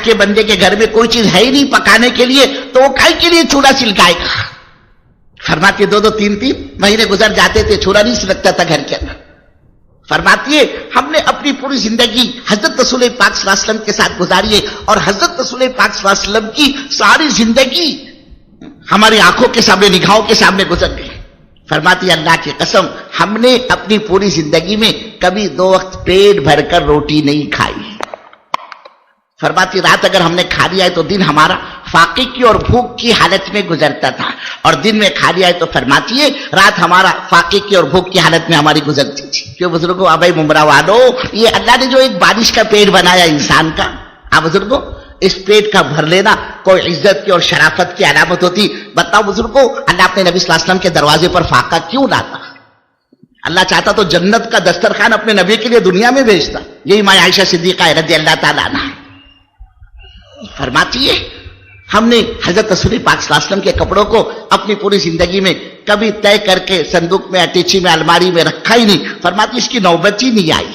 کے بندے کے گھر میں کوئی چیز ہے ہی نہیں پکانے کے لیے تو وہ کائی کے لیے چولہا سلکائے گا؟ فرماتی 2 3 مہینے گزر جاتے تھے، چولہا نہیں سلکتا تھا گھر کے اندر۔ فرماتی ہے ہم نے اپنی پوری زندگی حضرت رسول پاک صلی اللہ علیہ وسلم کے ساتھ گزاری ہے، اور حضرت رسول پاک صلی اللہ علیہ وسلم کی ساری زندگی ہماری آنکھوں کے سامنے، نگاہوں کے سامنے گزر گئی۔ فرماتی اللہ کی قسم ہم نے اپنی پوری زندگی میں کبھی 2 وقت پیٹ بھر کر روٹی نہیں کھائی۔ فرماتی رات اگر ہم نے کھا لیا ہے تو دن ہمارا فاقے کی اور بھوک کی حالت میں گزرتا تھا، اور دن میں کھا لیا ہے تو فرماتی ہے رات ہمارا فاقے کی اور بھوک کی حالت میں ہماری گزرتی تھی۔ کیوں بزرگوں، ابھائی ممرا والو، یہ اللہ نے جو ایک بارش کا پیٹ بنایا انسان کا، بزرگوں اس پیٹ کا بھر لینا کوئی عزت کی اور شرافت کی علامت ہوتی؟ بتاؤ بزرگوں، اللہ اپنے نبی صلی اللہ علیہ وسلم کے دروازے پر فاقہ کیوں لاتا؟ اللہ چاہتا تو جنت کا دسترخوان اپنے نبی کے لیے دنیا میں بھیجتا۔ یہی ماں عائشہ صدیقہ رضی اللہ تعالیٰ عنہا فرماتی ہے ہم نے حضرت رسول پاک صلی اللہ علیہ وسلم کے کپڑوں کو اپنی پوری زندگی میں کبھی طے کر کے صندوق میں، اٹیچی میں، الماری میں رکھا ہی نہیں۔ فرماتی اس کی نوبت ہی نہیں آئی۔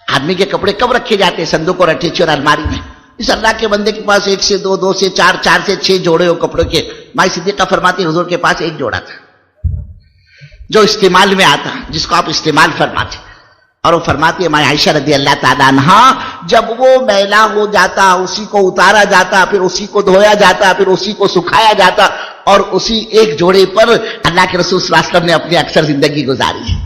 آدمی کے کپڑے کب رکھے جاتے ہیں؟ صندوق اور اٹیچی اور الماری میں۔ اس اللہ کے بندے کے پاس 1 سے 2، 2 سے 4، 4 سے 6 جوڑے ہو کپڑوں کے۔ ماں صدیقہ فرماتی حضور کے پاس 1 جوڑا تھا جو استعمال میں آتا، جس کو آپ استعمال فرماتے۔ اور وہ فرماتی ہے ماں عائشہ رضی اللہ تعالیٰ عنہا جب وہ میلا ہو جاتا اسی کو اتارا جاتا، پھر اسی کو دھویا جاتا، پھر اسی کو سکھایا جاتا، اور اسی 1 جوڑے پر اللہ کے رسول صلی اللہ علیہ وسلم نے اپنی اکثر زندگی گزاری ہے۔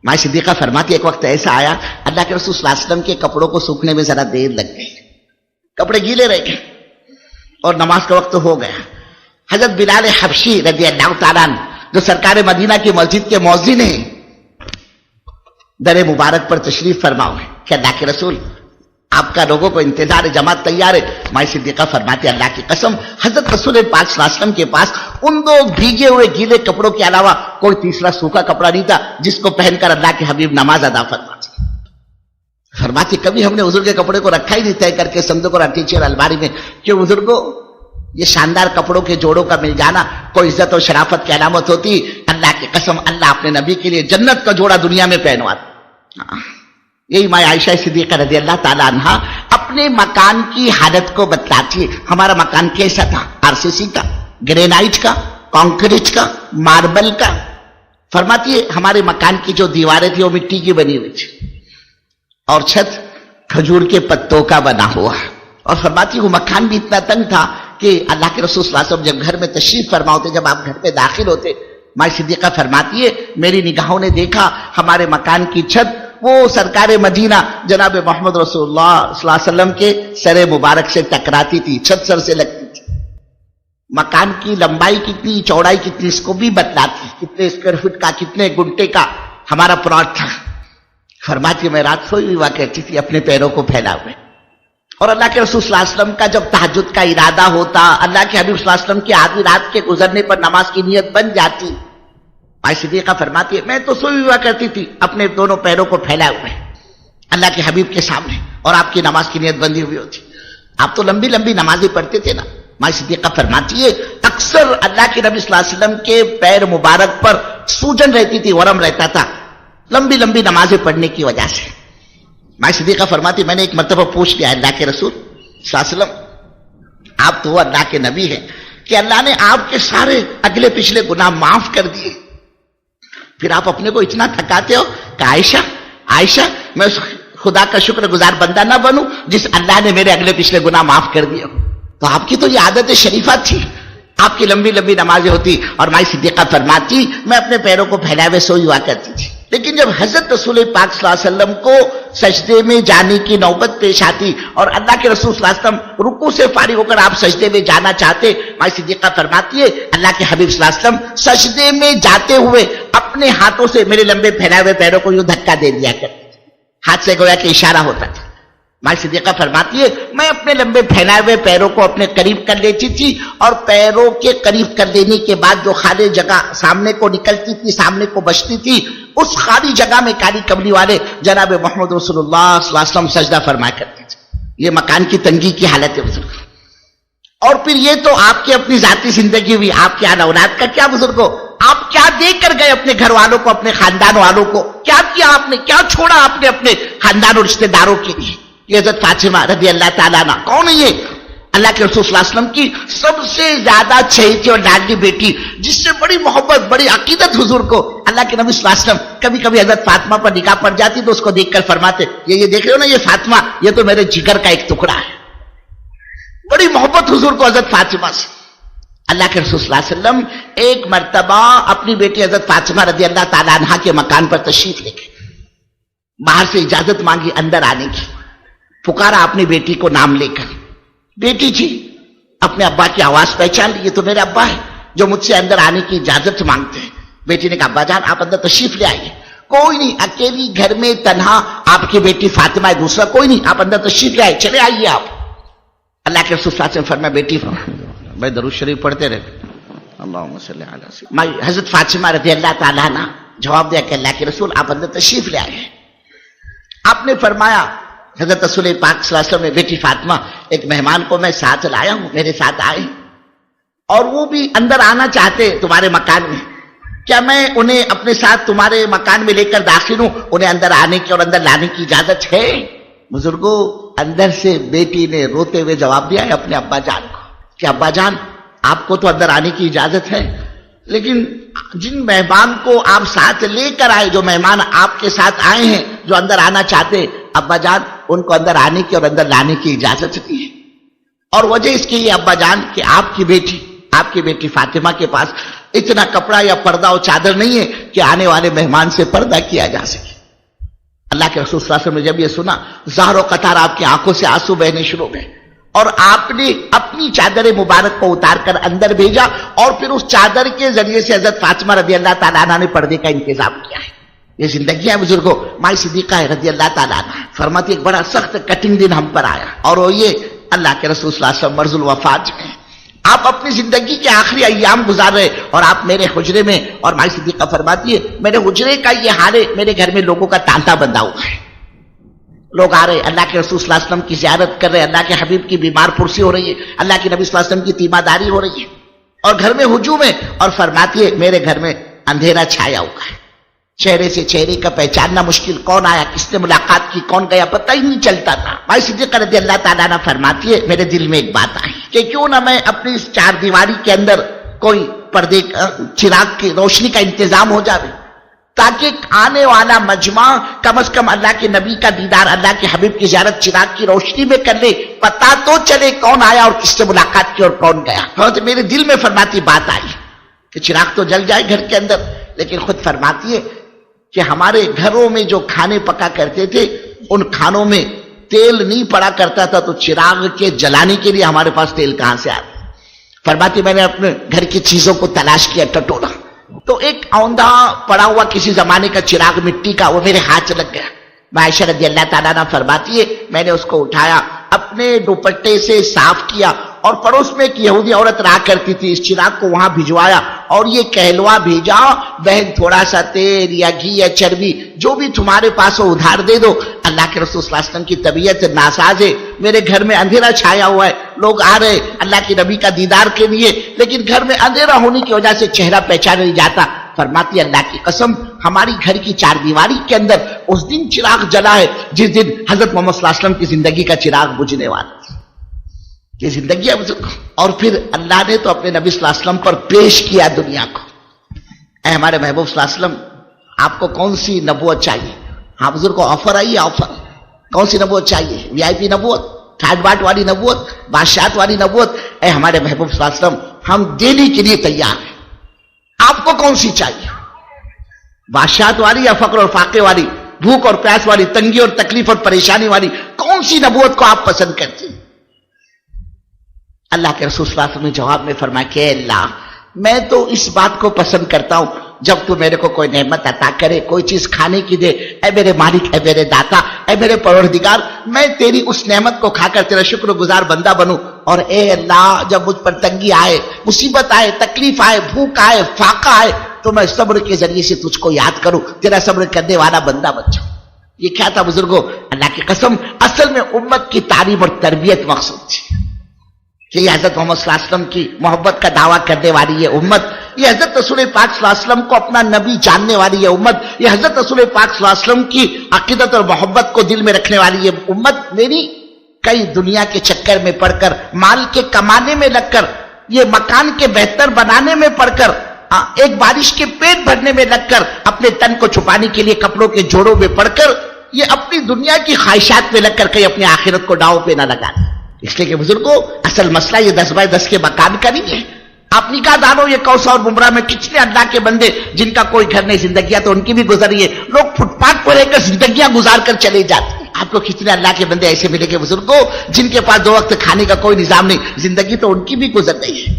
ماں صدیقہ فرماتی ایک وقت ایسا آیا اللہ کے رسول صلی اللہ علیہ وسلم کے کپڑوں کو سوکھنے میں ذرا دیر لگ گئی، کپڑے گیلے رہ گئے اور نماز کا وقت ہو گیا۔ حضرت بلال حبشی رضی اللہ تعالیٰ عنہ جو سرکار مدینہ کی مسجد کے مؤذن ہیں، در مبارک پر تشریف فرماؤ ہے کہ اللہ کے رسول آپ کا لوگوں کو انتظار ہے، جماعت تیار ہے۔ ماں صدیقہ فرماتے اللہ کی قسم حضرت رسول پاک صلی اللہ علیہ وسلم کے پاس ان 2 بھیگے ہوئے گیلے کپڑوں کے علاوہ کوئی تیسرا سوکھا کپڑا نہیں تھا جس کو پہن کر اللہ کے حبیب نماز ادا فرماتے۔ فرماتی کبھی ہم نے حضور کے کپڑے کو رکھا ہی نہیں طے کر کے صندوق اور اٹیچی اور الماری میں۔ کہ بزرگوں یہ شاندار کپڑوں کے جوڑوں کا مل جانا کوئی عزت اور شرافت کی علامت ہوتی؟ اللہ کی قسم اللہ اپنے نبی کے لیے جنت کا جوڑا دنیا میں پہنواتا۔ یہی ماں عائشہ صدیقہ رضی اللہ تعالیٰ عنہا اپنے مکان کی حالت کو بتلاتی ہے۔ ہمارا مکان کیسا تھا؟ RCC کا، گرینائٹ کا، کانکریٹ کا، ماربل کا۔ فرماتی ہے ہمارے مکان کی جو دیواریں تھی وہ مٹی کی بنی ہوئی تھی، اور چھت کھجور کے پتوں کا بنا ہوا۔ اور فرماتی وہ مکان بھی اتنا تنگ تھا کہ اللہ کے رسول صلی اللہ علیہ وسلم جب گھر میں تشریف فرما ہوتے، جب آپ گھر میں داخل ہوتے، ماں صدیقہ فرماتی ہے میری نگاہوں نے دیکھا ہمارے مکان کی چھت وہ سرکار مدینہ جناب محمد رسول اللہ صلی اللہ علیہ وسلم کے سر مبارک سے ٹکراتی تھی، چھت سر سے لگتی تھی۔ مکان کی لمبائی کتنی، چوڑائی کتنی، اس کو بھی بتلاتی، کتنے اسکوائر فٹ کا، کتنے گنٹے کا ہمارا پلاٹ تھا۔ فرماتی میں رات سوئی ہوئی ہوا کرتی تھی اپنے پیروں کو پھیلا ہوئے، اور اللہ کے رسول صلی اللہ علیہ وسلم کا جب تہجد کا ارادہ ہوتا، اللہ کے حبیب صلی اللہ علیہ وسلم کی آدھی رات کے گزرنے پر نماز کی نیت بن جاتی، ماں صدیقہ فرماتی ہے میں تو سوئی ہوا کرتی تھی اپنے دونوں پیروں کو پھیلائے ہوئے اللہ کے حبیب کے سامنے، اور آپ کی نماز کی نیت بندی ہوئی ہوتی۔ آپ تو لمبی لمبی نمازیں پڑھتے تھے نا۔ ماں صدیقہ فرماتی ہے اکثر اللہ کے نبی صلی اللہ علیہ وسلم کے پیر مبارک پر سوجن رہتی تھی، ورم رہتا تھا، لمبی لمبی نمازیں پڑھنے کی وجہ سے۔ ماں صدیقہ فرماتی میں نے ایک مرتبہ پوچھ لیا اللہ کے رسول صلی اللہ علیہ وسلم آپ تو اللہ کے نبی ہیں کہ اللہ نے آپ کے سارے اگلے پچھلے گناہ معاف کر دیے، پھر آپ اپنے کو اتنا تھکاتے ہو کہ عائشہ میں اس خدا کا شکر گزار بندہ نہ بنوں جس اللہ نے میرے اگلے پچھلے گناہ معاف کر دیے۔ تو آپ کی تو یہ عادت شریفہ تھی، آپ کی لمبی لمبی نمازیں ہوتی، اور ماں صدیقہ فرماتی میں اپنے پیروں کو پھیلائے ہوئے سوئی ہوا کرتی تھی، لیکن جب حضرت رسول پاک صلی اللہ علیہ وسلم کو سجدے میں جانے کی نوبت پیش آتی اور اللہ کے رسول صلی اللہ علیہ وسلم رکوع سے فارغ ہو کر آپ سجدے میں جانا چاہتے، ماں صدیقہ فرماتی ہے اللہ کے حبیب صلی اللہ علیہ وسلم سجدے میں جاتے ہوئے اپنے ہاتھوں سے میرے لمبے پھیلائے ہوئے پیروں کو یوں دھکا دے دیا کرتے تھے، ہاتھ سے گویا کہ اشارہ ہوتا تھا۔ ماں صدیقہ فرماتی ہے میں اپنے لمبے پھیلائے ہوئے پیروں کو اپنے قریب کر لیتی تھی، اور پیروں کے قریب کر لینے کے بعد جو خالی جگہ سامنے کو نکلتی تھی، سامنے کو بچتی تھی، اس خالی جگہ میں کالی کملی والے جناب محمد رسول اللہ صلی اللہ علیہ وسلم سجدہ فرمایا کرتے تھے۔ یہ مکان کی تنگی کی حالت ہے بزرگ۔ اور پھر یہ تو آپ کی اپنی ذاتی زندگی ہوئی، آپ کے اولاد کا کیا بزرگوں، آپ کیا دے کر گئے اپنے گھر والوں کو، اپنے خاندان والوں کو، کیا کیا آپ نے، کیا چھوڑا آپ نے اپنے خاندان اور رشتہ داروں کے لیے؟ یہ حضرت فاطمہ رضی اللہ تعالیٰ عنہ کون ہے؟ یہ اللہ کے رسول صلی اللہ علیہ وسلم کی سب سے زیادہ چہیتی اور لاڈلی بیٹی، جس سے بڑی محبت بڑی عقیدت حضور کو، اللہ کے نبی صلی اللہ علیہ وسلم کبھی کبھی حضرت فاطمہ پر نگاہ پڑ جاتی تو اس کو دیکھ کر فرماتے، یہ دیکھ رہے ہو نا یہ فاطمہ، یہ تو میرے جگر کا ایک ٹکڑا ہے. بڑی محبت حضور کو حضرت فاطمہ سے. اللہ کے رسول صلی اللہ علیہ وسلم ایک مرتبہ اپنی بیٹی حضرت فاطمہ رضی اللہ تعالیٰ عنہا کے مکان پر تشریف لے گئے. باہر سے اجازت مانگی اندر آنے کی. پکارا اپنی بیٹی کو نام لے کر، بیٹی جی. اپنے ابا کی آواز پہچان لی، یہ تو میرے ابا ہے جو مجھ سے اندر آنے کی اجازت مانگتے ہیں. بیٹی نے کہا ابا جان آپ اندر تشریف لے آئیے. کوئی نہیں، اکیلی گھر میں تنہا آپ کی بیٹی فاطمہ ہے، دوسرا کوئی نہیں، آپ اندر تشریف لے آئیے، چلے آئیے آپ. اللہ کے رسول صلی اللہ علیہ وسلم فرمایا بیٹی بھائی درود شریف پڑھتے رہے. اللہم صلی علی سیدنا. حضرت فاطمہ رضی اللہ تعالیٰ عنہ جواب دیا کہ اللہ کے رسول آپ اندر تشریف لے آئے. آپ نے فرمایا حضرت رسول پاک صلی اللہ علیہ وسلم نے بیٹی فاطمہ ایک مہمان کو میں ساتھ لایا ہوں، میرے ساتھ آئے اور وہ بھی اندر آنا چاہتے تمہارے مکان میں، کیا میں انہیں اپنے ساتھ تمہارے مکان میں لے کر داخل ہوں؟ انہیں اندر آنے کی اور اندر لانے کی اجازت ہے؟ بزرگوں اندر سے بیٹی نے روتے ہوئے جواب دیا ہے اپنے ابا جان کو کہ ابا جان آپ کو تو اندر آنے کی اجازت ہے، لیکن جن مہمان کو آپ ساتھ لے کر آئے، جو مہمان آپ کے ساتھ آئے ہیں جو اندر آنا چاہتے، ابا جان ان کو اندر آنے کی اور اندر لانے کی اجازت دی ہے. اور وجہ اس کی یہ ابا جان کہ آپ کی بیٹی فاطمہ کے پاس اتنا کپڑا یا پردہ اور چادر نہیں ہے کہ آنے والے مہمان سے پردہ کیا جا سکے. اللہ کے رسول صلی اللہ علیہ وسلم نے جب یہ سنا، زہر و قطار آپ کی آنکھوں سے آنسو بہنے شروع ہوئے اور آپ نے اپنی چادر مبارک کو اتار کر اندر بھیجا اور پھر اس چادر کے ذریعے سے حضرت فاطمہ رضی اللہ تعالیٰ عنہ نے پردے کا انتظام کیا ہے. یہ زندگی ہے بزرگوں. مائی صدیقہ ہے رضی اللہ تعالیٰ عنہ فرماتی ایک بڑا سخت کٹنگ دن ہم پر آیا، اور وہ یہ اللہ کے رسول صلی اللہ علیہ وسلم مرض الوفات میں آپ اپنی زندگی کے آخری ایام گزار رہے اور آپ میرے حجرے میں، اور مائی صدیقہ فرماتی ہے میرے حجرے کا یہ حال ہے، میرے گھر میں لوگوں کا تانتا بندھا ہوا ہے. لوگ آ رہے، اللہ کے رسول صلی اللہ علیہ وسلم کی زیارت کر رہے، اللہ کے حبیب کی بیمار پرسی ہو رہی ہے، اللہ کے نبی صلی اللہ علیہ وسلم کی تیمہ داری ہو رہی ہے، اور گھر میں ہجوم ہے. اور فرماتی ہے میرے گھر میں اندھیرا چھایا ہوا ہے، چہرے سے چہرے کا پہچاننا مشکل، کون آیا کس نے ملاقات کی کون گیا پتہ ہی نہیں چلتا تھا. بھائی صدیقہ رضی اللہ تعالیٰ عنہ فرماتی ہے میرے دل میں ایک بات آئی کہ کیوں نہ میں اپنی اس چار دیواری کے اندر کوئی پردے چراغ کی روشنی کا انتظام ہو جائے تاکہ آنے والا مجمع کم از کم اللہ کے نبی کا دیدار، اللہ کے حبیب کی زیارت چراغ کی روشنی میں کر لے، پتہ تو چلے کون آیا اور کس سے ملاقات کی اور کون گیا. تو میرے دل میں فرماتی بات آئی کہ چراغ تو جل جائے گھر کے اندر، لیکن خود فرماتی ہے کہ ہمارے گھروں میں جو کھانے پکا کرتے تھے ان کھانوں میں تیل نہیں پڑا کرتا تھا، تو چراغ کے جلانے کے لیے ہمارے پاس تیل کہاں سے آتا. فرماتی میں نے اپنے گھر کی چیزوں کو تلاش کیا، ٹٹولا تو ایک اوندھا پڑا ہوا کسی زمانے کا چراغ مٹی کا، وہ میرے ہاتھ سے لگ گیا. عائشہ رضی اللہ تعالیٰ عنہ فرماتی ہے میں نے اس کو اٹھایا، اپنے دوپٹے سے صاف کیا، اور پڑوس میں ایک یہودی عورت رہا کرتی تھی، اس چراغ کو وہاں بھجوایا اور یہ کہلوا بھیجا بہن تھوڑا سا تیل یا گھی یا چربی جو بھی تمہارے پاس ہو ادھار دے دو. اللہ کے رسول صلی اللہ علیہ وسلم کی طبیعت ناساز ہے، میرے گھر میں اندھیرا چھایا ہوا ہے، لوگ آ رہے اللہ کے نبی کا دیدار کے لیے، لیکن گھر میں اندھیرا ہونے کی وجہ سے چہرہ پہچانا نہیں جاتا. فرماتی اللہ کی قسم ہماری گھر کی چار دیواری کے اندر اس دن چراغ جلا ہے جس دن حضرت محمد صلی اللہ علیہ وسلم کی زندگی کا چراغ بجھنے والا تھا. یہ زندگی ہے. اور پھر اللہ نے تو اپنے نبی صلی اللہ علیہ وسلم پر پیش کیا دنیا کو. اے ہمارے محبوب صلی اللہ علیہ وسلم آپ کو کون سی نبوت چاہیے؟ ہاں بزرگ کو آفر آئی ہے، آفر کون سی نبوت چاہیے؟ وی آئی پی نبوت، ٹھاٹ باٹ والی نبوت، بادشاہت والی نبوت؟ اے ہمارے محبوب صلی اللہ علیہ وسلم ہم دینے کے لیے تیار ہیں، آپ کو کون سی چاہیے؟ بادشاہت والی یا فقر اور فاقے والی، بھوک اور پیاس والی، تنگی اور تکلیف اور پریشانی والی، کون سی نبوت کو آپ پسند کرتے ہیں؟ اللہ کے رسول صلی اللہ علیہ وسلم نے جواب میں فرمایا کہ اللہ میں تو اس بات کو پسند کرتا ہوں جب تو میرے کو کوئی نعمت عطا کرے، کوئی چیز کھانے کی دے، اے میرے مالک، اے میرے داتا، اے میرے پروردگار، میں تیری اس نعمت کو کھا کر تیرا شکر گزار بندہ بنوں. اور اے اللہ جب مجھ پر تنگی آئے، مصیبت آئے، تکلیف آئے، بھوک آئے، فاقہ آئے، تو میں صبر کے ذریعے سے تجھ کو یاد کروں، تیرا صبر کرنے والا بندہ بن جاؤں. یہ کیا تھا بزرگوں؟ اللہ کی قسم اصل میں امت کی تعلیم اور تربیت مقصود تھی کہ یہ حضرت محمد صلی اللہ علیہ وسلم کی محبت کا دعویٰ کرنے والی یہ امت، یہ حضرت رسول پاک صلی اللہ علیہ وسلم کو اپنا نبی جاننے والی یہ امت، یہ حضرت رسول پاک صلی اللہ علیہ وسلم کی عقیدت اور محبت کو دل میں رکھنے والی یہ امت میری کئی دنیا کے چکر میں پڑ کر، مال کے کمانے میں لگ کر، یہ مکان کے بہتر بنانے میں پڑ کر، ایک بارش کے پیٹ بھرنے میں لگ کر، اپنے تن کو چھپانے کے لیے کپڑوں کے جوڑوں میں پڑ کر، یہ اپنی دنیا کی خواہشات میں لگ کر کہیں اپنی آخرت کو داؤ پہ نہ لگا. اس لیے کہ بزرگوں، اصل مسئلہ یہ 10x10 کے مکان کا نہیں ہے. آپ نگاہ ڈالو یہ کوثر اور بمراہ میں کتنے اللہ کے بندے جن کا کوئی گھر نہیں، زندگیاں تو ان کی بھی گزر رہی ہے، لوگ فٹ پاتھ پر رہ کر زندگیاں گزار کر چلے جاتے ہیں. آپ کو کتنے اللہ کے بندے ایسے ملے گے بزرگوں جن کے پاس 2 وقت کھانے کا کوئی نظام نہیں، زندگی تو ان کی بھی گزر رہی ہے.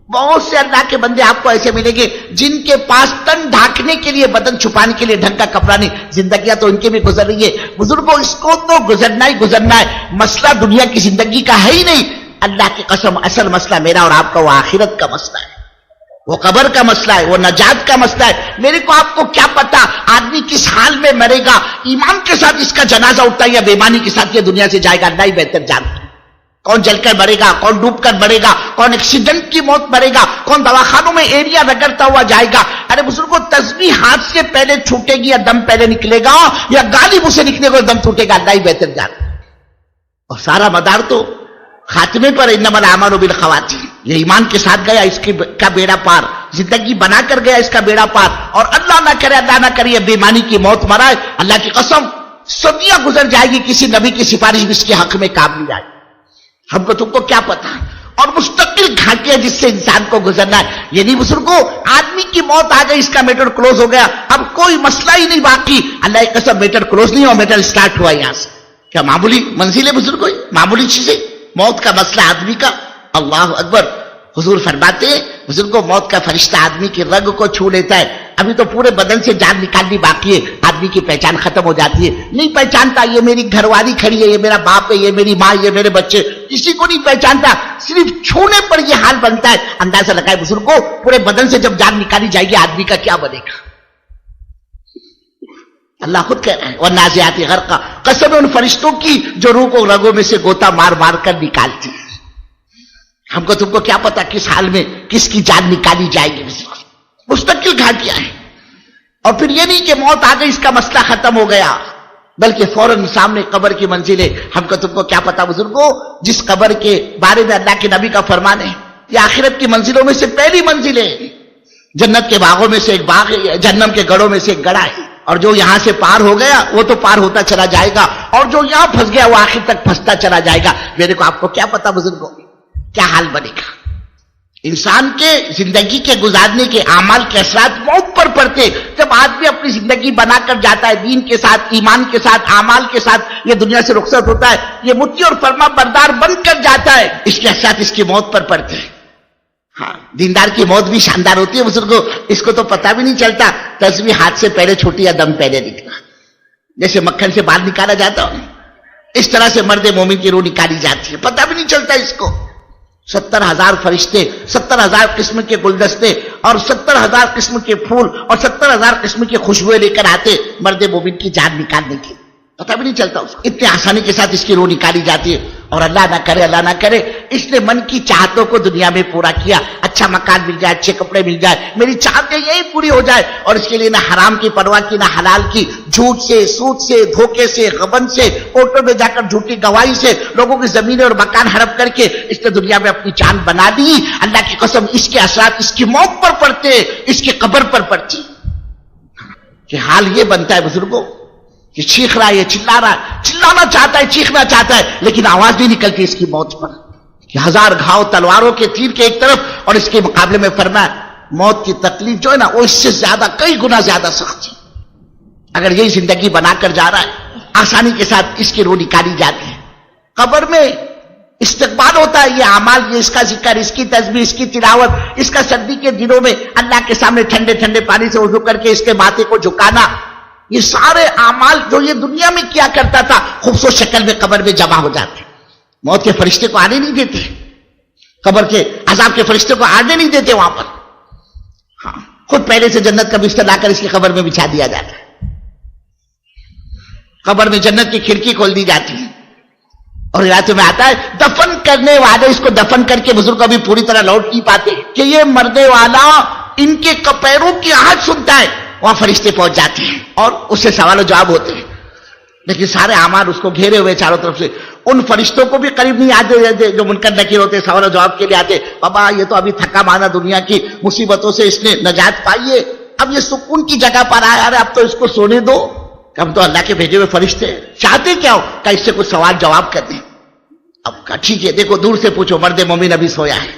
بہت سے اللہ کے بندے آپ کو ایسے ملیں گے جن کے پاس تن ڈھانکنے کے لیے، بدن چھپانے کے لیے ڈھنگ کا کپڑا نہیں، زندگیاں تو ان کی بھی گزر رہی ہے. بزرگوں، اس کو تو گزرنا ہی گزرنا ہے. مسئلہ دنیا کی زندگی کا ہے ہی نہیں. اللہ کی قسم، اصل مسئلہ میرا اور آپ کا وہ آخرت کا مسئلہ ہے، وہ قبر کا مسئلہ ہے، وہ نجات کا مسئلہ ہے. میرے کو آپ کو کیا پتا آدمی کس حال میں مرے گا، ایمان کے ساتھ اس کا جنازہ اٹھتا ہے یا بے ایمانی کے ساتھ یہ دنیا سے جائے گا، اللہ ہی بہتر جانتا ہے. کون جل کر مرے گا، کون ڈوب کر مرے گا، کون ایکسیڈنٹ کی موت مرے گا، کون دواخانوں میں ایریا رگڑتا ہوا جائے گا. ارے بزرگوں، تسبیح ہاتھ سے پہلے چھوٹے گی یا دم پہلے نکلے گا، یا گالی منہ سے نکلے گا دم ٹوٹے گا، اللہ ہی بہتر جانتا ہے. اور سارا مدار تو خاتمے پر، انما الاعمال بالخواتیم. یہ ایمان کے ساتھ گیا اس کا بیڑا پار، زندگی بنا کر گیا اس کا بیڑا پار. اور اللہ نہ کرے، اللہ نہ کرے، بے ایمانی کی موت مرائے، اللہ کی قسم صدیاں گزر جائے گی، کسی نبی کی سفارش بھی اس کے حق میں کام نہیں آئے. ہم کو تم کو کیا پتا. اور مستقل گھاٹیاں جس سے انسان کو گزرنا ہے. یہ نہیں بزرگوں، آدمی کی موت آ گئی، اس کا میٹر کلوز ہو گیا، اب کوئی مسئلہ ہی نہیں باقی. اللہ کی قسم میٹر کلوز نہیں ہوا، میٹر سٹارٹ ہوا یہاں سے. کیا معمولی منزل ہے بزرگوں، معمولی چیزیں؟ موت کا مسئلہ آدمی کا، اللہ اکبر. حضور فرماتے ہیں بزرگوں، موت کا فرشتہ آدمی کی رگ کو چھو لیتا ہے، ابھی تو پورے بدن سے جان نکالنی باقی ہے، آدمی کی پہچان ختم ہو جاتی ہے. نہیں پہچانتا یہ میری گھر والی کھڑی ہے، یہ میرا باپ ہے، یہ میری ماں، یہ میرے بچے، کسی کو نہیں پہچانتا. صرف چھونے پر یہ حال بنتا ہے. اندازہ لگائے بزرگوں، پورے بدن سے جب جان نکالی جائے گی آدمی کا کیا بنے گا. اللہ خود کہہ رہے ہیں والنازعات غرقا، قسم ان فرشتوں کی جو روح کو رگوں میں سے گوتا مار مار کر نکالتی ہے. ہم کو تم کو کیا پتا کس حال میں کس کی جان نکالی جائے گی. مستقل گھاٹیاں ہیں. اور پھر یہ نہیں کہ موت آ گئی اس کا مسئلہ ختم ہو گیا، بلکہ فوراً سامنے قبر کی منزل ہے. ہم کو تم کو کیا پتا بزرگوں، جس قبر کے بارے میں اللہ کے نبی کا فرمان ہے یہ آخرت کی منزلوں میں سے پہلی منزل ہے. جنت کے باغوں میں سے ایک باغ ہے، جہنم کے گڑھوں میں سے ایک گڑھا ہے. اور جو یہاں سے پار ہو گیا وہ تو پار ہوتا چلا جائے گا، اور جو یہاں پھنس گیا وہ آخر تک پھنستا چلا جائے گا. میرے کو آپ کو کیا پتا بزرگوں کیا حال بنے گا. انسان کے زندگی کے گزارنے کے اعمال کے اثرات موت پر پڑتے. جب آدمی اپنی زندگی بنا کر جاتا ہے دین کے ساتھ، ایمان کے ساتھ، اعمال کے ساتھ، یہ دنیا سے رخصت ہوتا ہے، یہ مطیع اور فرما بردار بن کر جاتا ہے، اس کے اثرات اس کی موت پر پڑتے ہیں. ہاں، دیندار کی موت بھی شاندار ہوتی ہے بزرگوں، اس کو تو پتہ بھی نہیں چلتا. تسبیح ہاتھ سے پہلے چھوٹی یا دم پہلے نکلا، جیسے مکھن سے باہر نکالا جاتا ہو اس طرح سے مرد مومن کی روح نکالی جاتی ہے، پتہ بھی نہیں چلتا اس کو. 70,000 فرشتے، 70,000 قسم کے گلدستے اور 70,000 قسم کے پھول اور 70,000 قسم کی خوشبوئیں لے کر آتے مرد مومن کی جان نکالنے کی، پتہ بھی نہیں چلتا اس کو. اتنے آسانی کے ساتھ اس کی روح نکالی جاتی ہے. اور اللہ نہ کرے، اللہ نہ کرے، اس نے من کی چاہتوں کو دنیا میں پورا کیا، اچھا مکان مل جائے، اچھے کپڑے مل جائے، میری چاہتیں یہی پوری ہو جائے، اور اس کے لیے نہ حرام کی پرواہ کی نہ حلال کی، جھوٹ سے، سود سے، دھوکے سے، غبن سے، کورٹوں میں جا کر جھوٹی گواہی سے لوگوں کی زمینیں اور مکان ہڑپ کر کے اس نے دنیا میں اپنی جان بنا دی. اللہ کی قسم اس کے اثرات اس کی موت پر پڑتے، اس کی قبر پر پڑتی. کہ حال یہ بنتا ہے بزرگوں، یہ چیخ رہا ہے، یہ چلا رہا ہے، چلانا چاہتا ہے، چیخنا چاہتا ہے، لیکن آواز نہیں نکلتی اس کی موت پر. کہ 1000 گھاؤ تلواروں کے تیر کے ایک طرف، اور اس کے مقابلے میں فرمایا موت کی تکلیف جو ہے نا وہ اس سے زیادہ، کئی گنا زیادہ سخت ہے. اگر یہی زندگی بنا کر جا رہا ہے، آسانی کے ساتھ اس کی روح نکالی جاتی ہے. قبر میں استقبال ہوتا ہے، یہ اعمال، یہ اس کا ذکر، اس کی تسبیح، اس کی تلاوت، اس کا سردی کے دنوں میں اللہ کے سامنے ٹھنڈے ٹھنڈے پانی سے وضو کر کے اس کے ماتھے کو جھکانا، یہ سارے اعمال جو یہ دنیا میں کیا کرتا تھا خوبصورت شکل میں قبر میں جمع ہو جاتے. موت کے فرشتے کو آنے نہیں دیتے، قبر کے عذاب کے فرشتے کو آنے نہیں دیتے وہاں پر. ہاں، خود پہلے سے جنت کا بستر لا کر اس کی قبر میں بچھا دیا جاتا ہے. قبر میں جنت کی کھڑکی کھول دی جاتی ہے. اور روایتوں میں آتا ہے دفن کرنے والے اس کو دفن کر کے بزرگ ابھی پوری طرح لوٹ نہیں پاتے کہ یہ مرنے والا ان کے پیروں کی آہٹ سنتا ہے. وہاں فرشتے پہنچ جاتے ہیں اور اس سے سوال و جواب ہوتے ہیں. لیکن سارے اعمال اس کو گھیرے ہوئے چاروں طرف سے. ان فرشتوں کو بھی قریب نہیں آتے جو منکر نکیر ہوتے, سوال و جواب کے لیے آتے. بابا یہ تو ابھی تھکا مانا دنیا کی مصیبتوں سے اس نے نجات پائی ہے, اب یہ سکون کی جگہ پر آیا, اب تو اس کو سونے دو. ہم تو اللہ کے بھیجے ہوئے فرشتے, چاہتے کیا ہو کہ اس سے کچھ سوال جواب کر دیں. اب ٹھیک ہے, دیکھو دور سے پوچھو, مرد مومن ابھی سویا ہے.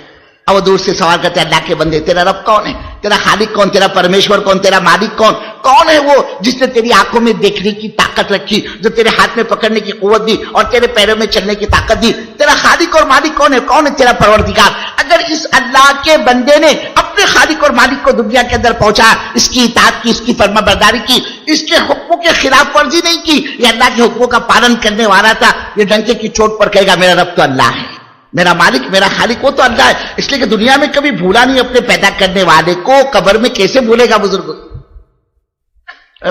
اب وہ دور سے سوال کرتے ہیں, اللہ کے بندے تیرا رب کون ہے, تیرا خالق کون, تیرا پرمیشور کون, تیرا مالک کون, کون ہے وہ جس نے تیری آنکھوں میں دیکھنے کی طاقت رکھی, جو تیرے ہاتھ میں پکڑنے کی قوت دی اور تیرے پیروں میں چلنے کی طاقت دی. تیرا خالق اور مالک کون ہے, کون ہے تیرا پروردگار. اگر اس اللہ کے بندے نے اپنے خالق اور مالک کو دنیا کے اندر پہنچا, اس کی اطاعت کی, اس کی فرما برداری کی, اس کے حکموں کے خلاف ورزی نہیں کی, یہ اللہ کے حکموں کا پالن کرنے والا تھا, یہ ڈنکے کی چوٹ پر کہے گا میرا رب تو اللہ ہے, میرا مالک میرا خالق وہ تو اللہ ہے. اس لیے کہ دنیا میں کبھی بھولا نہیں اپنے پیدا کرنے والے کو, قبر میں کیسے بھولے گا بزرگ,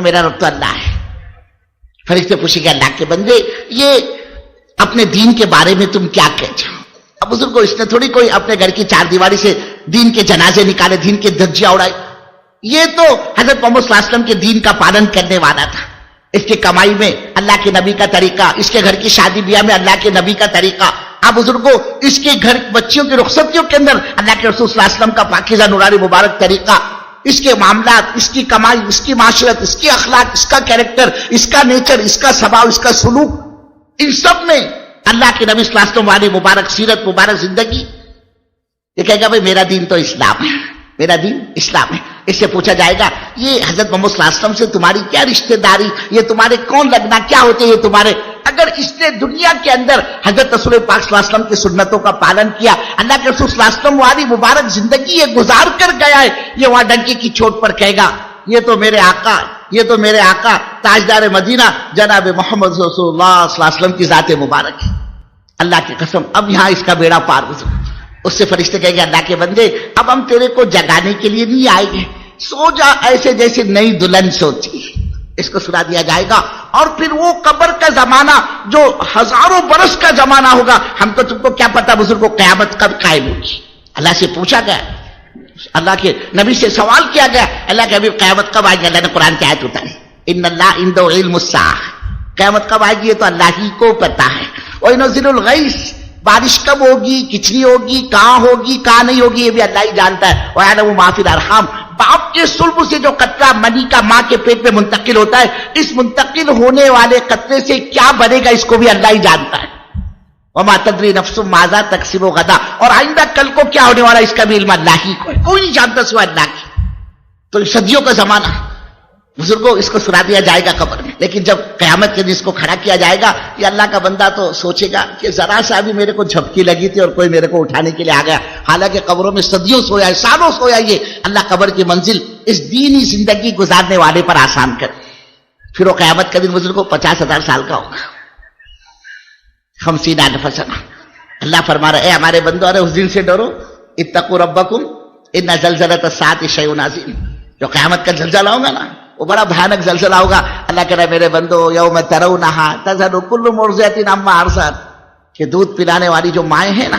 میرا رب تو اللہ ہے. فرشتے پوچھے گا اللہ کے بندے یہ اپنے دین کے بارے میں تم کیا کہتے ہو. اب بزرگوں اس نے تھوڑی کوئی اپنے گھر کی چار دیواری سے دین کے جنازے نکالے, دین کے دھجیاں اڑائی. یہ تو حضرت محمد صلی اللہ علیہ وسلم کے دین کا پالن کرنے والا تھا. اس کی کمائی میں اللہ کے نبی کا طریقہ, اس کے گھر کی شادی بیاہ میں اللہ کے نبی کا طریقہ. آپ بزرگوں اس کے گھر بچیوں کی رخصتیوں کے اندر اللہ کے رسول صلی اللہ علیہ وسلم کا پاکیزہ نورانی مبارک طریقہ, اس کے معاملات, اس کی کمائی, اس کی معاشرت, اس کی اخلاق, اس کا کیریکٹر, اس کا نیچر, اس کا سباؤ, اس کا سلوک, ان سب میں اللہ کے نبی صلی اللہ علیہ وسلم والی مبارک سیرت, مبارک زندگی. یہ کہے گا بھائی میرا دین تو اسلام ہے, میرا دین اسلام ہے. اس سے پوچھا جائے گا یہ حضرت محمد صلی اللہ علیہ وسلم سے تمہاری کیا رشتہ داری, یہ تمہارے کون لگنا, کیا ہوتے یہ تمہارے. اگر اس نے دنیا کے اندر حضرت رسول پاک صلی اللہ علیہ وسلم کی سنتوں کا پالن کیا, اللہ کے رسول صلی اللہ علیہ وسلم والی مبارک زندگی یہ گزار کر گیا ہے, یہ وہاں ڈنکی کی چوٹ پر کہے گا یہ تو میرے آقا, یہ تو میرے آقا تاجدار مدینہ جناب محمد رسول اللہ صلی اللہ علیہ وسلم کی ذات مبارک ہے. اللہ کی قسم اب یہاں اس کا بیڑا پار گزر. اس سے فرشتے کہیں گے اللہ کے بندے اب ہم تیرے کو جگانے کے لیے نہیں آئے گے, سو جا ایسے جیسے نئی دلہن سوتی ہے. اس کو سنا دیا جائے گا اور پھر وہ قبر کا زمانہ جو ہزاروں برس کا زمانہ ہوگا, ہم کو تم کو کیا پتا بزرگوں قیامت کب قائم ہوگی. اللہ سے پوچھا گیا, اللہ کے نبی سے سوال کیا گیا, اللہ کے ابھی قیامت کب آئے گی. اللہ نے قرآن کی آیت اتاری, ان اللہ عنده علم الساعہ, قیامت کب آئے گی یہ تو اللہ ہی کو پتا ہے. وَيُنَزِّلُ الْغَيْثَ, بارش کب ہوگی, کتنی ہوگی, کہاں ہوگی, کہاں نہیں ہوگی, یہ بھی اللہ ہی جانتا ہے. وَيَعْلَمُ مَا فِي الْأَرْحَامِ, باپ کے صلب سے جو قطرہ منی کا ماں کے پیٹ میں منتقل ہوتا ہے, اس منتقل ہونے والے قطرے سے کیا بنے گا اس کو بھی اللہ ہی جانتا ہے. وَمَا تَدْرِي نَفْسٌ مَاذَا تَكْسِبُ غَدًا, اور آئندہ کل کو کیا ہونے والا اس کا بھی علم اللہ ہی کو ہے, کوئی نہیں جانتا سوا اللہ کی. تو صدیوں کا زمانہ بزرگوں اس کو سنا دیا جائے گا قبر میں. لیکن جب قیامت کے دن اس کو کھڑا کیا جائے گا, یہ اللہ کا بندہ تو سوچے گا کہ ذرا سا بھی میرے کو جھپکی لگی تھی اور کوئی میرے کو اٹھانے کے لیے آ گیا, حالانکہ قبروں میں صدیوں سویا ہے, سالوں سویا. یہ اللہ قبر کی منزل اس دینی زندگی گزارنے والے پر آسان کر. پھر وہ قیامت کا دن بزرگوں 50,000 سال کا ہوگا, 50,000 سنہ. اللہ فرما رہا ہے اے ہمارے بندو, ارے اس دن سے ڈرو, اتقوا ربکم ان زلزلۃ الساعۃ شیء عظیم. جو قیامت کا زلزلہ ہوگا نا وہ بڑا بھیانک زلزلہ ہوگا. اللہ کہہ رہا ہے میرے بندو یوم ترونہا تذہل کل مرضعۃ عما ارضعت, کہ دودھ پلانے والی جو مائیں ہیں نا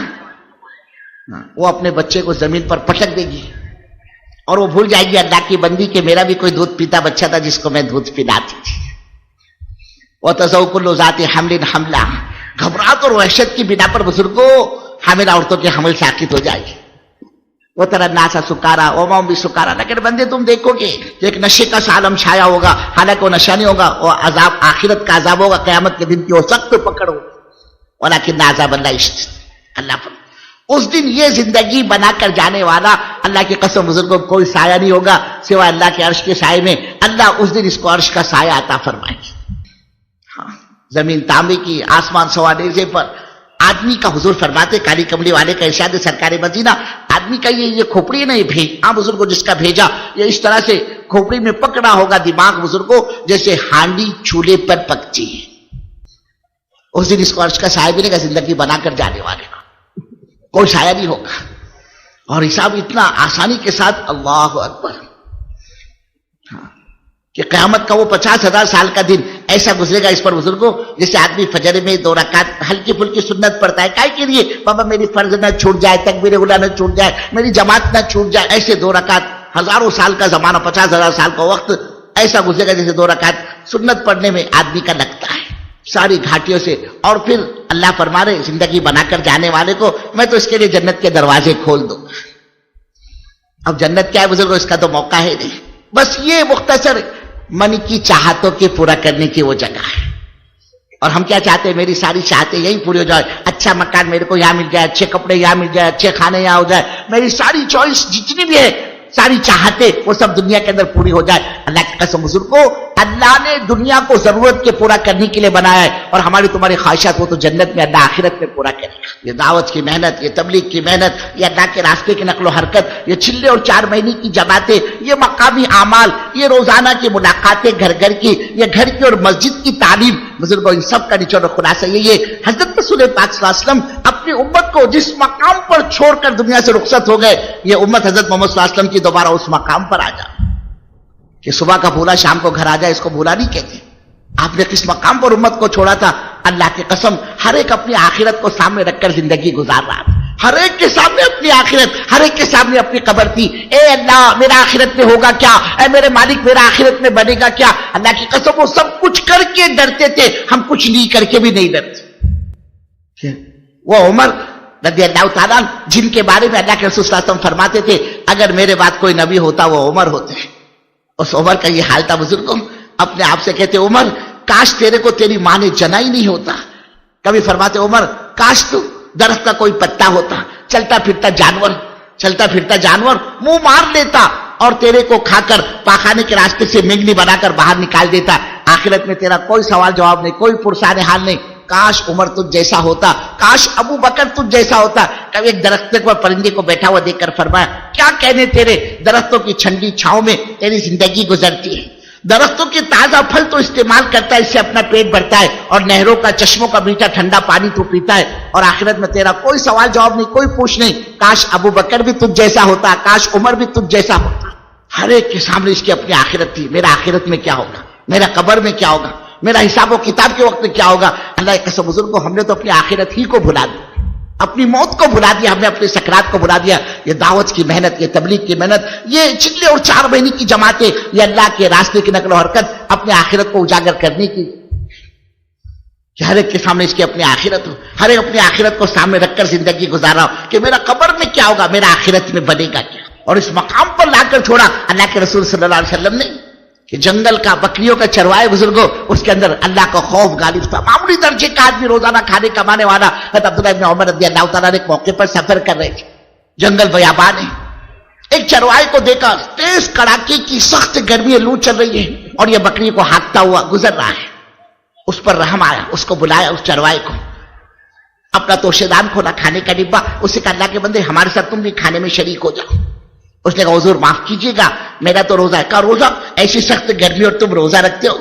وہ اپنے بچے کو زمین پر پٹک دے گی اور وہ بھول جائے گی اللہ کی بندی کہ میرا بھی کوئی دودھ پیتا بچہ تھا جس کو میں دودھ پلاتی تھی. وتضع کل ذات حمل حملہ, گھبراہٹ اور وحشت کی بنا پر بزرگوں حاملہ عورتوں کے حمل ساقط ہو جائے گی. وہ طرح ناسا سکارا وما هم بسکارا, لیکن بندے تم دیکھو گے ایک نشے کا عالم چھایا ہوگا, حالانکہ وہ نشہ نہیں ہوگا, وہ عذاب آخرت کا عذاب ہوگا, قیامت کے دن کی وہ سخت پکڑ ہوگی. ولکن عذاب اللہ شدید, اللہ پر اس دن یہ زندگی بنا کر جانے والا اللہ کی قسم بزرگوں کوئی سایہ نہیں ہوگا سوائے اللہ کے عرش کے سائے میں. اللہ اس دن اس کو عرش کا سایہ عطا فرمائے گی. ہاں, زمین تانبے کی, آسمان سوا نیزے پر. آدمی کا حضور فرماتے کالی کملی والے کا ارشاد سرکار مدینہ, آدمی کا یہ کھوپڑی نہیں بھیج, ہاں بزرگوں جس کا بھیجا یہ اس طرح سے کھوپڑی میں پکڑا ہوگا دماغ بزرگوں جیسے ہانڈی چولہے پر پکتی ہے. اس دن اس کو عرش کا سایہ ملے گا زندگی بنا کر جانے والے کو, کوئی سایہ نہیں ہوگا. اور حساب اتنا آسانی کے ساتھ, اللہ اکبر, کہ قیامت کا وہ 50,000 سال کا دن ایسا گزرے گا اس پر بزرگوں جیسے آدمی فجر میں 2 رکعت ہلکی پھلکی سنت پڑھتا ہے, کائے کے لیے بابا میری فرض نہ چھوٹ جائے, تکبیر اولیٰ نہ چھوٹ جائے, میری جماعت نہ چھوٹ جائے. ایسے 2 رکعت ہزاروں سال کا زمانہ, 50,000 سال کا وقت ایسا گزرے گا جیسے 2 رکعت سنت پڑھنے میں آدمی کا لگتا ہے. ساری گھاٹیوں سے. اور پھر اللہ فرما رہے زندگی بنا کر جانے والے کو میں تو اس کے لیے جنت کے دروازے کھول دوں. اب جنت کیا ہے بزرگوں، اس کا تو موقع ہے نہیں. بس یہ مختصر من کی چاہتوں کے پورا کرنے کی وہ جگہ ہے. اور ہم کیا چاہتے ہیں؟ میری ساری چاہتیں یہی پوری ہو جائے. اچھا مکان میرے کو یہاں مل جائے، اچھے کپڑے یہاں مل جائے، اچھے کھانے یہاں ہو جائے. میری ساری چوائس جتنی بھی ہے، ساری چاہتے وہ سب دنیا کے اندر پوری ہو جائے. اللہ کی قسم بزرگ کو، اللہ نے دنیا کو ضرورت کے پورا کرنے کے لیے بنایا ہے، اور ہماری تمہاری خواہشات وہ تو جنت میں اللہ آخرت میں پورا کرے گا. یہ دعوت کی محنت، یہ تبلیغ کی محنت، یہ اللہ کے راستے کی نقل و حرکت، یہ چلے اور 4 مہینے کی جماعتیں، یہ مقامی اعمال، یہ روزانہ کی ملاقاتیں گھر گھر کی، یہ گھر کی اور مسجد کی تعلیم، بزرگوں ان سب کا نچوڑ اور خلاصہ یہی ہے. حضرت رسول پاک صلی اللہ علیہ وسلم اپنی امت کو جس مقام پر چھوڑ کر دنیا سے رخصت ہو گئے، یہ امت حضرت محمد صلی اللہ علیہ وسلم کی دوبارہ اس مقام پر آ جائے کہ صبح کا بھولا شام کو گھر آ جائے. اس کو بھولا نہیں کہتے. آپ نے کس مقام پر امت کو چھوڑا تھا؟ اللہ کی قسم، ہر ایک اپنی آخرت کو سامنے رکھ کر زندگی گزار رہا تھا. ہر ایک کے سامنے اپنی آخرت، ہر ایک کے سامنے اپنی قبر تھی. اے اللہ میرا آخرت میں ہوگا کیا؟ اے میرے مالک میرا آخرت میں بنے گا کیا؟ اللہ کی قسم وہ سب کچھ کر کے ڈرتے تھے، ہم کچھ نہیں کر کے بھی نہیں ڈرتے. وہ عمر رضی اللہ تعالیٰ جن کے بارے میں اللہ کے رسول صلی اللہ علیہ وسلم فرماتے تھے اگر میرے بعد کوئی نبی ہوتا وہ عمر ہوتے ہیں. اس عمر کا یہ حال تھا بزرگوں. اپنے آپ سے کہتے عمر کاش تیرے کو تیری ماں نے جنا ہی نہیں ہوتا. کبھی فرماتے عمر کاش تو درخت کا کوئی پتا ہوتا، چلتا پھرتا جانور منہ مار لیتا اور تیرے کو کھا کر پاخانے کے راستے سے مینگنی بنا کر باہر نکال دیتا. آخرت میں تیرا کوئی سوال جواب نہیں، کوئی پرسان حال نہیں. کاش عمر تجھ جیسا ہوتا، کاش ابو بکر تجھ جیسا ہوتا. کبھی ایک درخت پر پرندے کو بیٹھا ہوا دیکھ کر فرمایا کیا کہنے تیرے، درختوں کی ٹھنڈی چھاؤں میں تیری زندگی گزرتی ہے. درختوں کے تازہ پھل تو استعمال کرتا ہے، اس سے اپنا پیٹ بھرتا ہے، اور نہروں کا چشموں کا میٹھا ٹھنڈا پانی تو پیتا ہے. اور آخرت میں تیرا کوئی سوال جواب نہیں، کوئی پوچھ نہیں. کاش ابو بکر بھی تجھ جیسا ہوتا، کاش عمر بھی تجھ جیسا ہوتا. ہر ایک کے سامنے اس کی اپنی آخرت تھی. میرا آخرت میں کیا ہوگا، میرا قبر میں کیا ہوگا، میرا حساب و کتاب کے وقت میں کیا ہوگا. اللہ کی قسم بزرگ کو، ہم نے تو اپنی آخرت ہی کو بھلا دیا، اپنی موت کو بھلا دیا، ہم نے اپنی سکرات کو بھلا دیا. یہ دعوت کی محنت، یہ تبلیغ کی محنت، یہ چلے اور 4 مہینے کی جماعتیں، یہ اللہ کے راستے کی نقل و حرکت، اپنے آخرت کو اجاگر کرنے کی. ہر ایک کے سامنے اس کی اپنی آخرت ہو، ہر ایک اپنی آخرت کو سامنے رکھ کر زندگی گزارا ہو کہ میرا قبر میں کیا ہوگا، میرا آخرت میں بنے گا کیا. اور اس مقام پر لا کر چھوڑا اللہ کے رسول صلی اللہ علیہ وسلم نے کہ جنگل کا بکریوں کا چروائے بزرگوں، اس کے اندر اللہ کا خوف غالب تھا. معمولی درجے کا آدمی، روزانہ کھانے کمانے والا. حضرت عبداللہ ابن عمر رضی اللہ تعالیٰ نے ایک موقع پر سفر کر رہے تھے، جنگل بیابان ہے. ایک چروائے کو دیکھا، تیز کڑاکے کی سخت گرمی، لو چل رہی ہے اور یہ بکری کو ہانکتا ہوا گزر رہا ہے. اس پر رحم آیا، اس کو بلایا، اس چروائے کو. اپنا توشے دان کھولا، کھانے کا ڈبہ، اسے کہا اللہ کے بندے ہمارے ساتھ تم بھی کھانے میں شریک ہو جاؤ. اس نے کہا حضور معاف کیجیے گا میرا تو روزہ ہے. کہا روزہ؟ ایسی سخت گرمی اور تم روزہ رکھتے ہو؟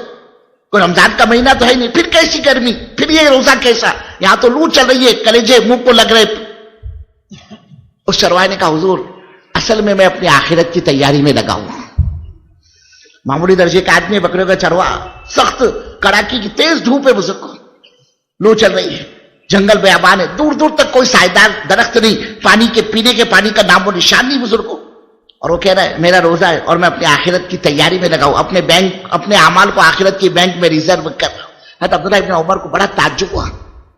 کوئی رمضان کا مہینہ تو ہے نہیں، پھر کیسی گرمی، پھر یہ روزہ کیسا؟ یہاں تو لو چل رہی ہے، کلیجے منہ کو لگ رہے. اس چروائے نے کہا حضور اصل میں اپنی آخرت کی تیاری میں لگا ہوں. معمولی درجے کا آدمی، بکریوں کا چروا، سخت کڑاکی کی تیز دھوپ ہے بزرگ کو، لو چل رہی ہے، جنگل بیابان ہے، دور دور تک کوئی سائیدار درخت نہیں، پانی کے پینے کے پانی کا نام و نشان نہیں بزرگ کو. اور وہ کہہ رہا ہے میرا روزہ ہے اور میں اپنی آخرت کی تیاری میں لگا ہوں، اپنے بینک، اپنے اعمال کو آخرت کی بینک میں ریزرو کر رہا ہوں. حضرت عبداللہ ابن عمر کو بڑا تعجب ہوا.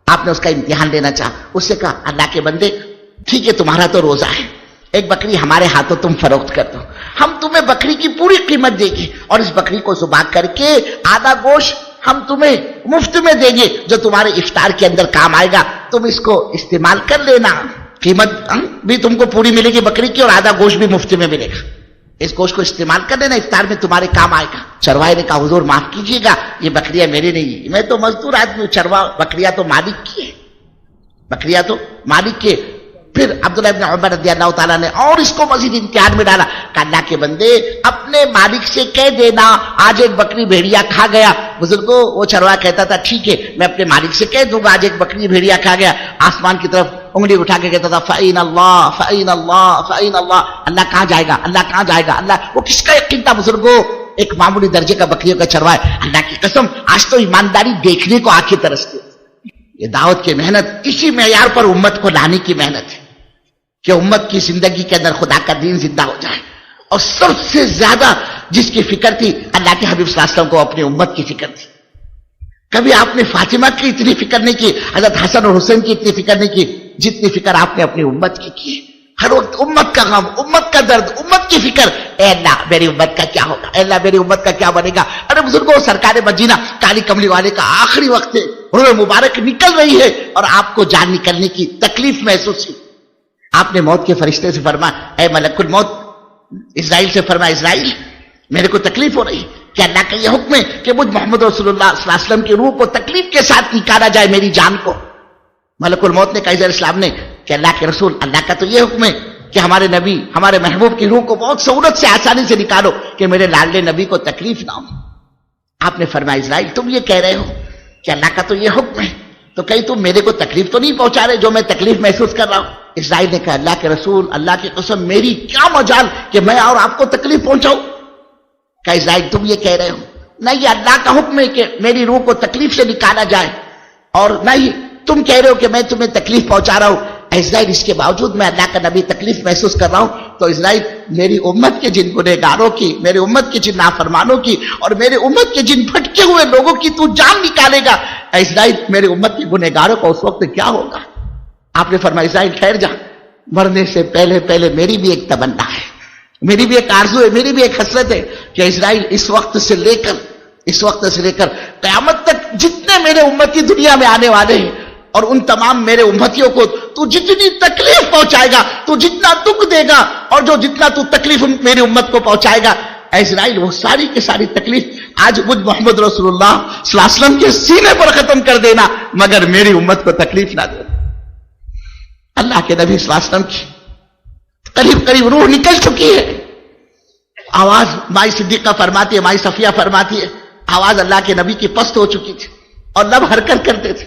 آپ نے اس کا امتحان لینا چاہا. اس سے کہا اللہ کے بندے ٹھیک ہے تمہارا تو روزہ ہے، ایک بکری ہمارے ہاتھوں تم فروخت کر دو، ہم تمہیں بکری کی پوری قیمت دیں گے اور اس بکری کو ذبح کر کے آدھا گوشت ہم تمہیں مفت میں دیں گے جو تمہارے افطار کے اندر کام آئے گا، تم اس کو استعمال کر لینا. قیمت بھی تم کو پوری ملے گی بکری کی اور آدھا گوشت بھی مفت میں ملے گا. اس گوشت کو استعمال کر لینا، افطار میں تمہارے کام آئے گا. چروائے نے کہا حضور معاف کیجیے گا یہ بکریاں میری نہیں، میں تو مزدور آدمی ہوں، چروا بکریاں تو مالک کی ہے، بکریاں تو مالک کی. پھر عبداللہ ابن عمر رضی اللہ تعالیٰ نے اور اس کو مزید امتحان میں ڈالا کہ اللہ کے بندے اپنے مالک سے کہہ دینا آج ایک بکری بھیڑیا کھا گیا. بزرگوں وہ چروا کہتا تھا ٹھیک ہے میں اپنے مالک سے کہہ دوں گا آج ایک بکری بھیڑیا کھا گیا. آسمان کی طرف انگلی اٹھا کے کہتا تھا فَإِنَ اللَّهَ فَإِنَ اللَّهَ فَإِنَ اللَّهَ، اللہ کہاں جائے گا، اللہ کہاں جائے گا، اللہ. وہ کس کا یقین تھا بزرگوں؟ ایک معمولی درجے کا بکریوں کا چروا ہے. اللہ کی قسم آج تو ایمانداری دیکھنے کو آنکھیں ترستی. یہ دعوت کی محنت اسی معیار پر امت کو لانے کی محنت ہے کہ امت کی زندگی کے اندر خدا کا دین زندہ ہو جائے. اور سب سے زیادہ جس کی فکر تھی اللہ کے حبیب صلی اللہ علیہ وسلم کو اپنی امت کی فکر تھی. کبھی آپ نے فاطمہ کی اتنی فکر نہیں کی، حضرت حسن اور حسین کی اتنی فکر نہیں کی جتنی فکر آپ نے اپنی امت کی ہے۔ ہر وقت امت کا غم، امت کا درد، امت کی فکر، اے اللہ میری امت کا کیا ہوگا، اے اللہ میری امت کا کیا بنے گا۔ ارے بزرگوں، سرکار مدینہ کالی کملی والے کا آخری وقت ہے، روح مبارک نکل رہی ہے اور آپ کو جان نکلنے کی تکلیف محسوس ہوئی۔ آپ نے موت کے فرشتے سے فرمایا، اے ملک الموت، اسرائیل سے فرمایا، اسرائیل میرے کو تکلیف ہو رہی، کہ اللہ کا یہ حکم ہے کہ مجھ محمد رسول اللہ صلی اللہ علیہ وسلم کی روح کو تکلیف کے ساتھ نکالا جائے میری جان کو۔ ملک الموت نے کہا علیہ السلام نے کہ اللہ کے رسول، اللہ کا تو یہ حکم ہے کہ ہمارے نبی، ہمارے محبوب کی روح کو بہت سہولت سے، آسانی سے نکالو کہ میرے لاڈلے نبی کو تکلیف نہ ہو۔ آپ نے فرمایا، اسرائیل تم یہ کہہ رہے ہو کہ اللہ کا تو یہ حکم ہے، تو کہیں تم میرے کو تکلیف تو نہیں پہنچا رہے جو میں تکلیف محسوس کر رہا ہوں؟ اسرائیل نے کہا، اللہ کے رسول، اللہ کی قسم میری کیا مجال کہ میں اور آپ کو تکلیف پہنچاؤں۔ کہ اسرائیل تم یہ کہہ رہے ہو، نہ یہ اللہ کا حکم ہے کہ میری روح کو تکلیف سے نکالا جائے، اور نہ ہی تم کہہ رہے ہو کہ میں تمہیں تکلیف پہنچا رہا ہوں۔ اسرائیل اس کے باوجود میں اللہ کا نبی تکلیف محسوس کر رہا ہوں، تو اسرائیل میری امت کے جن گنہگاروں کی، میری امت کے جن نافرمانوں کی اور میری امت کے جن بھٹکے ہوئے لوگوں کی تو جان نکالے گا، اسرائیل میری امت کے گنہگاروں کو اس وقت کیا ہوگا؟ آپ نے فرمایا، اسرائیل ٹھہر جا، مرنے سے پہلے پہلے میری بھی ایک تمنا ہے، میری بھی ایک آرزو ہے، میری بھی ایک حسرت ہے کہ اسرائیل اس وقت سے لے کر قیامت تک جتنے میرے امتی دنیا میں آنے والے ہیں اور ان تمام میرے امتیوں کو تو جتنی تکلیف پہنچائے گا، تو جتنا دکھ دے گا اور جو جتنا تو تکلیف میری امت کو پہنچائے گا، اے اسرائیل وہ ساری کی ساری تکلیف آج مجھ محمد رسول اللہ صلی اللہ علیہ وسلم کے سینے پر ختم کر دینا، مگر میری امت کو تکلیف نہ دینا۔ اللہ کے نبی صلی اللہ علیہ وسلم کی قریب روح نکل چکی ہے، آواز مائی صدیقہ فرماتی ہے، مائی صفیہ فرماتی ہے، آواز اللہ کے نبی کی پست ہو چکی تھی اور لب حرکت کرتے تھے۔